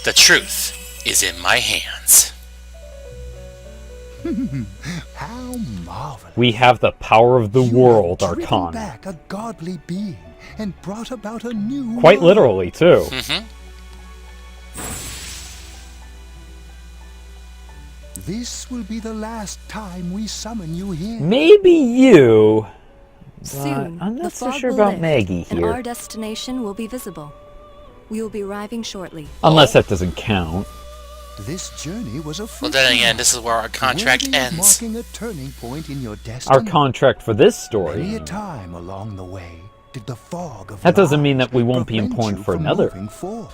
The truth is in my hands. How marvelous. We have the power of the world, You have driven Archon. back a godly being and brought about a new Quite world. literally, too. This will be the last time we summon you here. Maybe you... Soon, I'm the not so fog sure will about lift, Maggie and here. our destination will be visible. We will be arriving shortly. Unless that doesn't count. This journey was a Well, fruitful then again, one. this is where our contract Worthy of ends. marking a turning point in your destiny. Our contract for this story. Many a time along the way did the fog of That doesn't mean lies that we won't be prevent important you for from another. moving forward.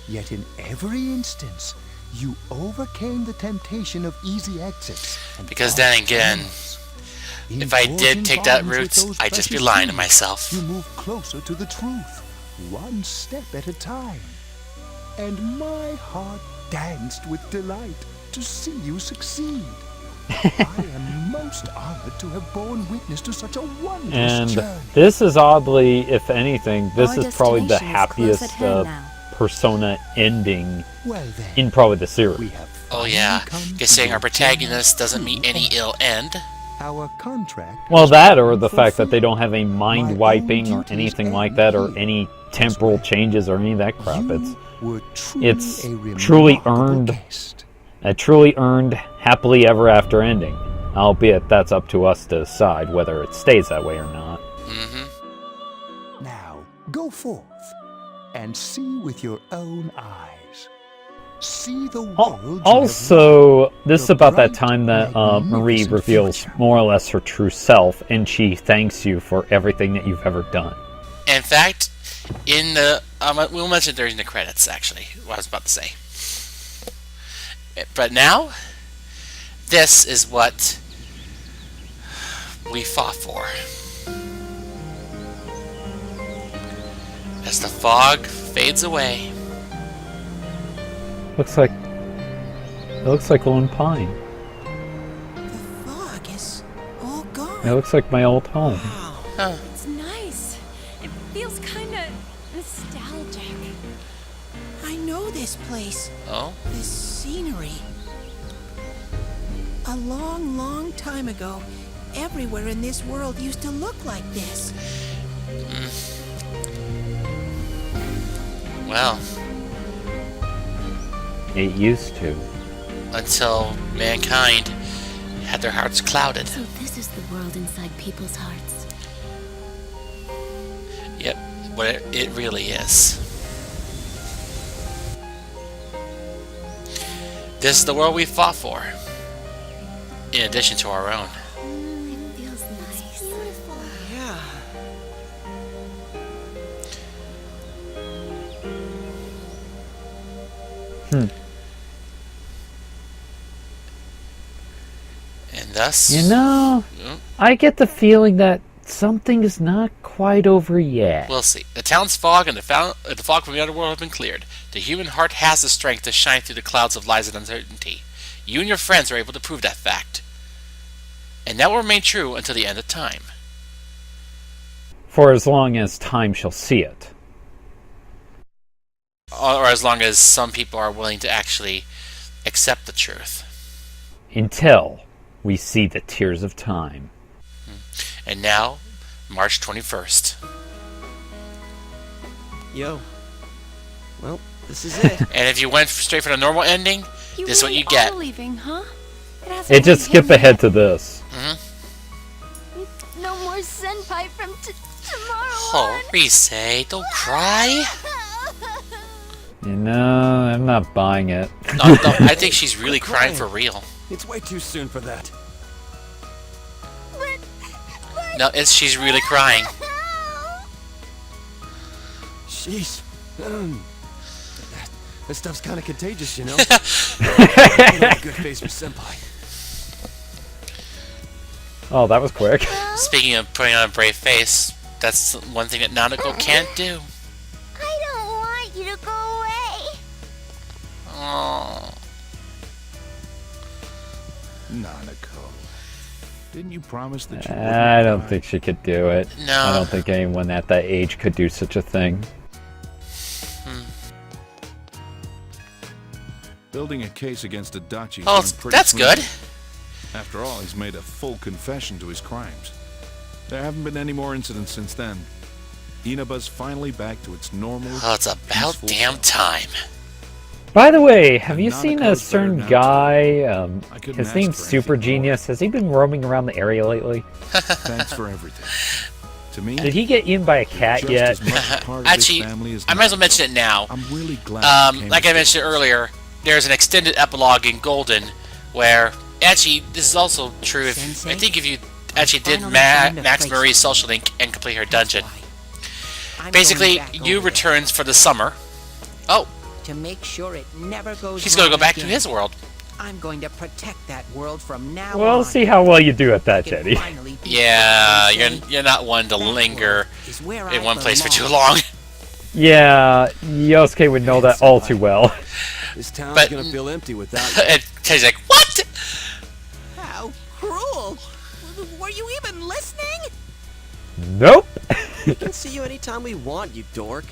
Yet in every instance, you overcame the temptation of easy exits. And Because then again, in if I did forging take that bonds with route, those I'd just be precious lying to keys, myself. You move closer to the truth, one step at a time. And my heart danced with delight to see you succeed. I am most honored to have borne witness to such a wondrous And journey. this is oddly, if anything, this Our is probably the destination is close happiest at hand now. Persona ending Well then, in probably the series. we have Oh yeah, finally come guess saying to our the protagonist doesn't meet any ill end. Our contract. Well, has that been or the fact that they fulfilled. don't have any My mind own wiping or duties anything end like that, or here. any temporal changes or any of that crap. You were It's a truly remarkable earned. guest. A truly earned happily ever after ending. Albeit that's up to us to decide whether it stays that way or not. Now, go forth and see with your own eyes. See the world. you have Also, loved, this is the about that bright, time that Marie magnificent reveals future. more or less her true self, and she thanks you for everything that you've ever done. In fact, in the we'll mention it during the credits. Actually, what I was about to say. But now, this is what we fought for. As the fog fades away, It looks like Lone Pine. The fog is all gone. It looks like my old home. Wow. It's nice. It feels kind of nostalgic. I know this place. oh, This scenery. A long, long time ago, everywhere in this world used to look like this. well, It used to. until mankind had their hearts clouded. So this is the world inside people's hearts. Yep, what it really is. This is the world we fought for, in addition to our own. It feels nice. Beautiful. Yeah. And thus, You know, I get the feeling that something is not quite over yet. we'll see. The town's fog and the fog from the underworld have been cleared. The human heart has the strength to shine through the clouds of lies and uncertainty. You and your friends are able to prove that fact. And that will remain true until the end of time. For as long as time shall see it. Or as long as some people are willing to actually accept the truth. Until we see the tears of time. And now, March 21st. Yo. Well, this is it. And if you went straight for the normal ending, this is what really you get. are leaving, huh? It just skip ahead to this. No more senpai from tomorrow Oh, Rise, don't cry. You know, I'm not buying it. No, I think she's really crying for real. It's way too soon for that. No, she's really crying. Sheesh. That stuff's kind of contagious, you know? I got a good face for senpai. Oh, that was quick. Speaking of putting on a brave face, that's one thing that Nanako can't do. I don't want you to go away. Oh, Nanako, didn't you promise that you I don't think she could do it. No. I don't think anyone at that age could do such a thing. Building a case against Adachi. Oh, that's good. After all, he's made a full confession to his crimes. There haven't been any more incidents since then. Inaba's finally back to its normal. Oh, it's about peaceful damn self. time. By the way, have you Nanako's seen a better certain now, guy? I couldn't His ask name's for Super anything more. Genius. Has he been roaming around the area lately? Thanks for everything. To me, Did he get eaten by a cat just yet? as much a part of Actually, this family as I might as well Naruto. mention it now. I'm really glad. you came Like I to mentioned earlier, there's an extended epilogue in Golden where actually this is also true. If Sensei, I think if you actually did finally found a Max place Marie's for social link and complete her dungeon, I'm basically going back you over returns for the summer. Oh, there to make sure it never goes he's gonna go wrong back to again. his world. I'm going to protect that world from now on. We'll see how well you do at that, I can Jetty. finally be Yeah, proud, you're not one to That linger world is where in I one place for too belong. long. Yeah, Yosuke would know that all too well. This town's But- gonna feel empty without you. And Teddy's like, what? How cruel! Were you even listening? Nope. We can see you anytime we want, you dork.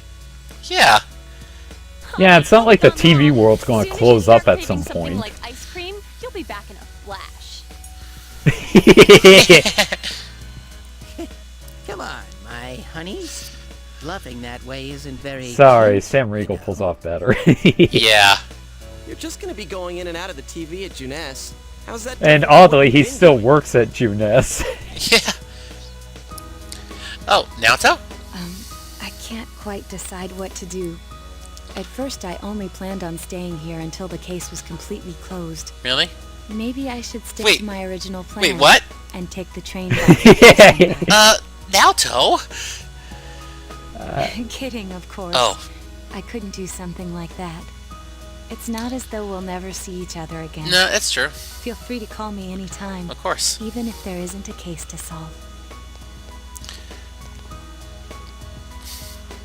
Yeah. Yeah, it's not like the TV Mom, world's going soon to as close you up start at some craving something point. like ice cream, you'll be back in a flash. Come on, my honeys. Bluffing that way isn't very... Sorry, cute, Sam Riegel you know. pulls off better. Yeah. You're just gonna be going in and out of the TV at Juness. How's that? And different from oddly, what he you've been still doing? works at Juness. Yeah. Oh, Naoto? I can't quite decide what to do. At first, I only planned on staying here until the case was completely closed. Really? Maybe I should stick Wait. to my original plan. Wait, what? And take the train back. Naoto? Kidding, of course. Oh. I couldn't do something like that. It's not as though we'll never see each other again. No, that's true. Feel free to call me anytime, Of course. even if there isn't a case to solve.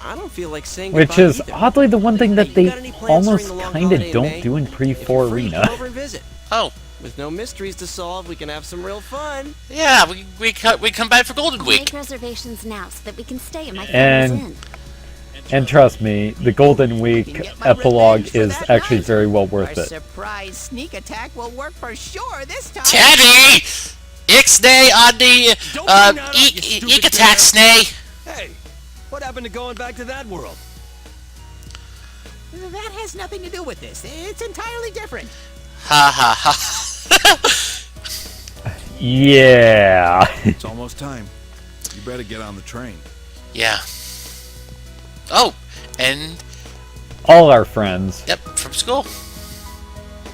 I don't feel like saying Which goodbye is either. oddly the one thing that You they got any plans almost during the long kind holiday of in don't May? do in If Pre-4 you're free, Arena. come over and visit. Oh, With no mysteries to solve, we can have some real fun. yeah, we come back for Golden I'll Week. make reservations now so that we can stay at my And- family's inn. And trust me, the Golden Week epilogue is actually very well worth Our it. surprise sneak attack will work for sure this time. Teddy! Ixnay on the Don't bring that up, you stupid Eek attack bear. snay. Hey, what happened to going back to that world? That has nothing to do with this. It's entirely different. Ha ha ha. Yeah. It's almost time. You better get on the train. Yeah. Oh, and All our friends. yep, from school.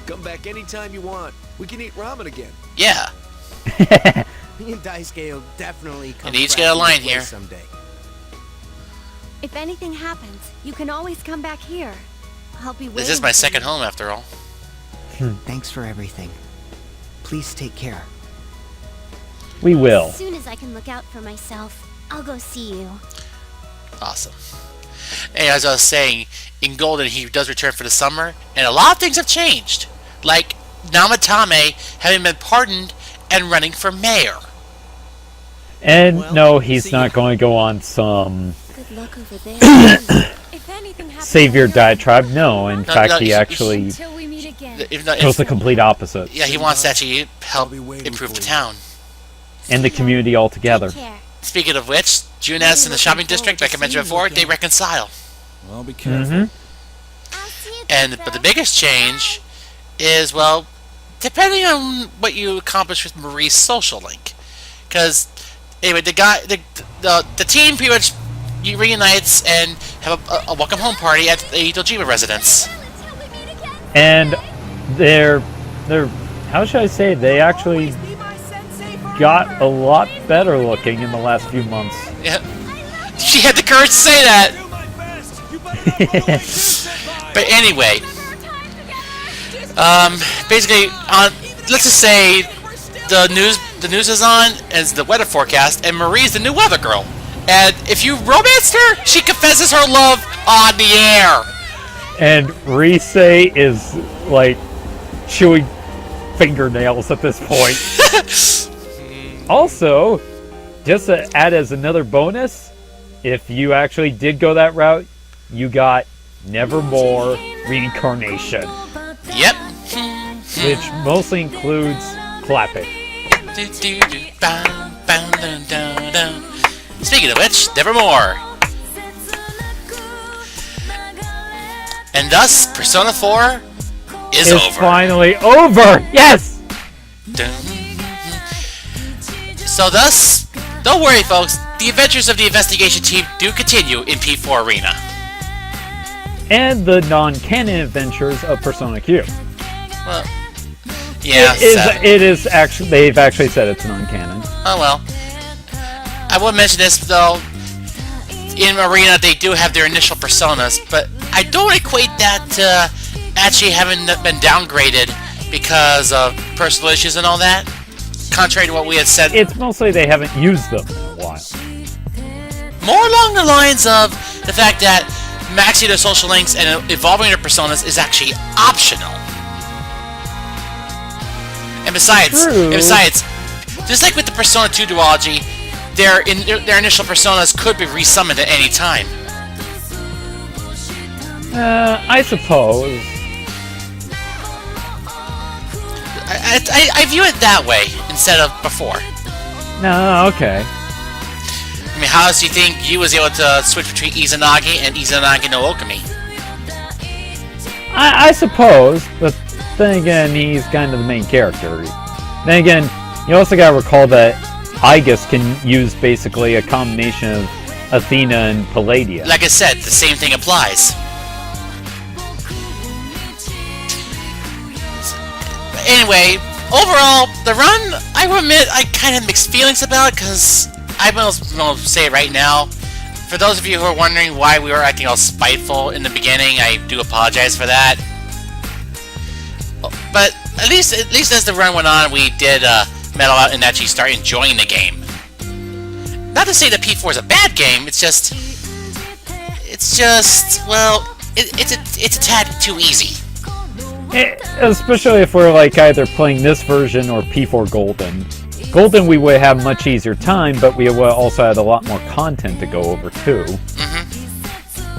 Come back anytime you want. We can eat ramen again. Yeah. Me and Daisuke will definitely come And each back get a to line this place here. someday. If anything happens, you can always come back here. I'll be waiting. This is my for second you. home after all. Thanks for everything. Please take care. We will. As soon as I can look out for myself, I'll go see you. Awesome. And as I was saying, in Golden he does return for the summer, and a lot of things have changed. Like Namatame having been pardoned and running for mayor. And Well, no, he's see not ya. going to go on some Good luck over there. If anything happens, savior you're- diatribe. No, in No, fact, no, he he- actually Until we meet again. Even though goes the complete opposite. yeah, he wants to actually help I'll be waiting improve the for you. town. And the community altogether. Take care. Speaking of which, Junes and the shopping district, like I mentioned before, they reconcile. Well, be careful. Mhm. I'll see you. But the biggest change is, well, depending on what you accomplish with Marie's social link. Because anyway, the team pretty much reunites and have a welcome home party at the Dojima residence. And they're how should I say, they actually got a lot better looking in the last few months. Yeah, she had the courage to say that. Do my best. You better not follow me, But anyway, basically, let's just say the news is on as the weather forecast, and Marie's the new weather girl. And if you romanced her, she confesses her love on the air. And Rise is like chewing fingernails at this point. Also, just to add as another bonus, if you actually did go that route, you got Nevermore Reincarnation. Yep. which mostly includes clapping. Speaking of which, nevermore. And thus, Persona 4 is It's over. finally over! Yes! So thus, don't worry folks, the adventures of the investigation team do continue in P4 Arena. And the non-canon adventures of Persona Q. Well, yeah, It is actually, they've actually said it's non-canon. oh well. I will mention this though, in Arena they do have their initial personas, but I don't equate that to actually having been downgraded because of personal issues and all that. Contrary to what we had said. It's mostly they haven't used them in a while. More along the lines of the fact that maxing their social links and evolving their personas is actually optional. And besides, just like with the Persona 2 duology, their initial personas could be resummoned at any time. I suppose. I view it that way instead of before. No, okay. I mean, how else do you think you was able to switch between Izanagi and Izanagi no Okami? I suppose, but then again, he's kind of the main character. Then again, you also gotta recall that Aigis can use basically a combination of Athena and Palladia. Like I said, the same thing applies. Anyway, overall, the run, I will admit, I kind of have mixed feelings about it, because I'm going to say it right now. For those of you who are wondering why we were acting all spiteful in the beginning, I do apologize for that. But at least as the run went on, we did metal out and actually start enjoying the game. Not to say that P4 is a bad game, it's just, well, it's a tad too easy. Especially if we're like either playing this version or P4 Golden. Golden we would have much easier time, but we would also had a lot more content to go over too.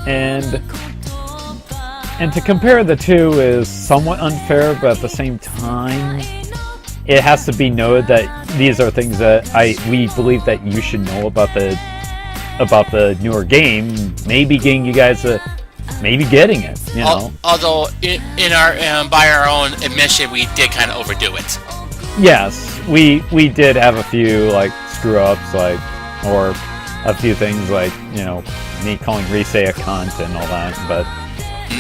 And to compare the two is somewhat unfair, but at the same time, it has to be noted that these are things that we believe that you should know about the newer game. Maybe getting you guys maybe getting it, you know. Although, in our by our own admission, we did kind of overdo it. Yes, we did have a few like screw ups, like, or a few things like, you know, me calling Rise a cunt and all that, but.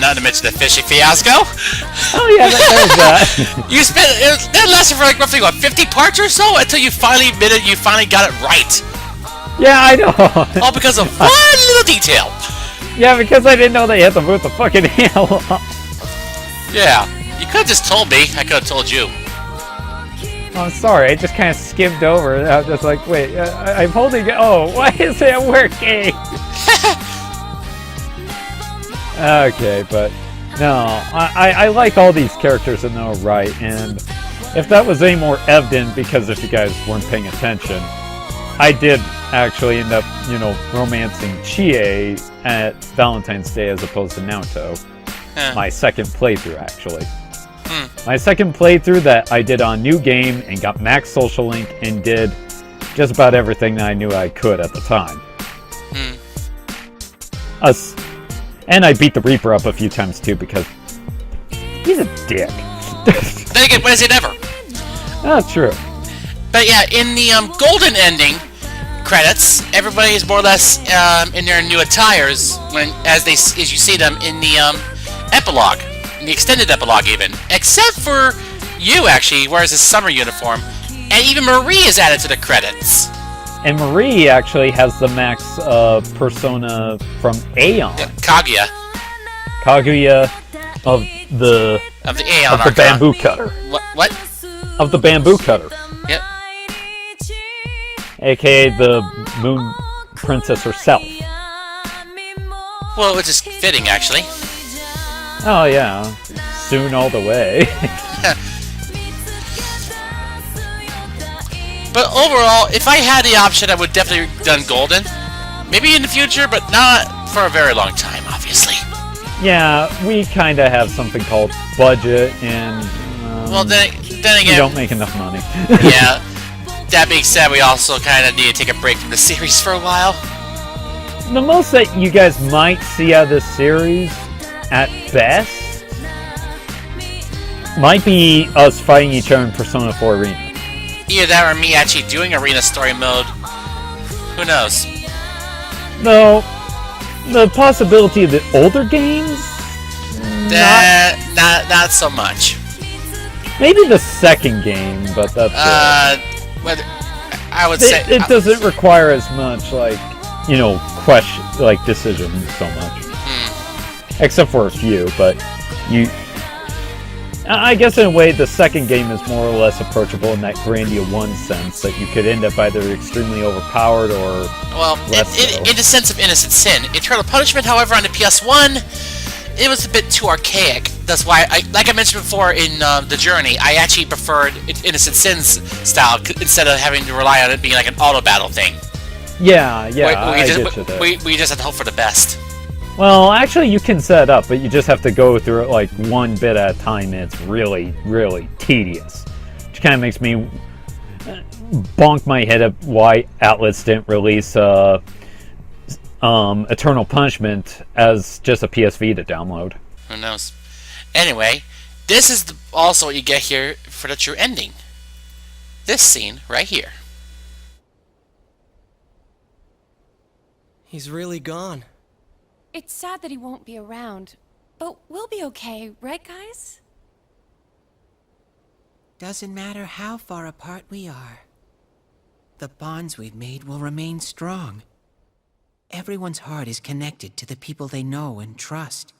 Not to mention the fishing fiasco. Oh yeah, there's that. You spent that lasted for like roughly 50 parts or so until you finally admitted you finally got it right. Yeah, I know. All because of one little detail. Yeah, because I didn't know they had to boot the fucking hell up. Yeah, you could have just told me. I could have told you. I'm sorry, I just kind of skimmed over. I was just like, wait, I'm holding it. Oh, why is it working? Okay, but no, I like all these characters in their own right, and if that was any more evident, because if you guys weren't paying attention, I did actually end up, you know, romancing Chie at Valentine's Day as opposed to Naoto. My second playthrough, actually. My second playthrough that I did on New Game and got max social link and did just about everything that I knew I could at the time. And I beat the Reaper up a few times too because he's a dick. Then again, when is it ever? That's true. But yeah, in the golden ending credits, everybody is more or less in their new attires as you see them in the epilogue, in the extended epilogue even, except for you actually wears his summer uniform, and even Marie is added to the credits. And Marie actually has the max persona from Aeon. Yeah, Kaguya of the Aeon of the bamboo cutter. What? Of the bamboo cutter. Yep. AKA the Moon Princess herself. Well, which is fitting actually. Oh yeah, soon all the way. But overall, if I had the option, I would definitely have done Golden. Maybe in the future, but not for a very long time, obviously. Yeah, we kind of have something called budget, and Well, then You again, don't make enough money. yeah. That being said, we also kind of need to take a break from the series for a while. The most that you guys might see out of this series, at best, might be us fighting each other in Persona 4 Arena. Either that or me actually doing Arena Story Mode. Who knows? Though, the possibility of the older games, Not so much. maybe the second game, but that's Whether I would it. say It doesn't require as much, like, question, like, decisions so much. Except for a few, but I guess in a way, the second game is more or less approachable in that Grandia 1 sense, that you could end up either extremely overpowered or less so. in the sense of Innocent Sin, Eternal Punishment, however, on the PS1, it was a bit too archaic. That's why, like I mentioned before in The Journey, I actually preferred Innocent Sin's style instead of having to rely on it being like an auto battle thing. Yeah, I get you there. We just have to hope for the best. Well, actually, you can set it up, but you just have to go through it like one bit at a time, and it's really, really tedious. Which kind of makes me bonk my head up why Atlas didn't release Eternal Punishment as just a PS Vita download. Who knows? Anyway, this is also what you get here for the true ending. This scene right here. He's really gone. It's sad that he won't be around, but we'll be okay, right, guys? Doesn't matter how far apart we are. The bonds we've made will remain strong. Everyone's heart is connected to the people they know and trust.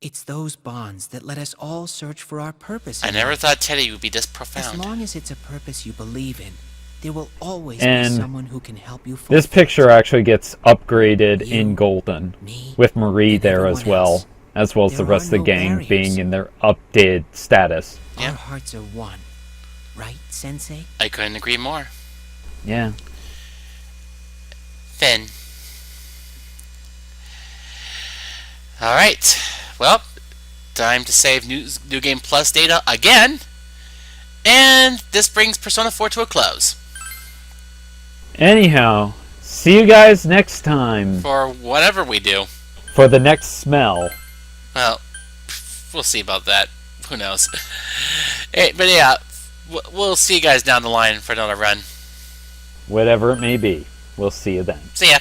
It's those bonds that let us all search for our purpose. I never thought Teddy would be this As profound. long as it's a purpose you believe in, there will always And be someone who can help you. This picture actually gets upgraded in Golden, with Marie there as well as the rest of the gang being in their updated status. Yeah. Our hearts are one, right, Sensei? I couldn't agree more. Yeah. Finn. Alright. Well, time to save New Game Plus data again. And this brings Persona 4 to a close. Anyhow, see you guys next time For whatever we do. for the next smell. Well, we'll see about that. Who knows? But yeah, we'll see you guys down the line for another run. Whatever it may be. We'll see you then. See ya.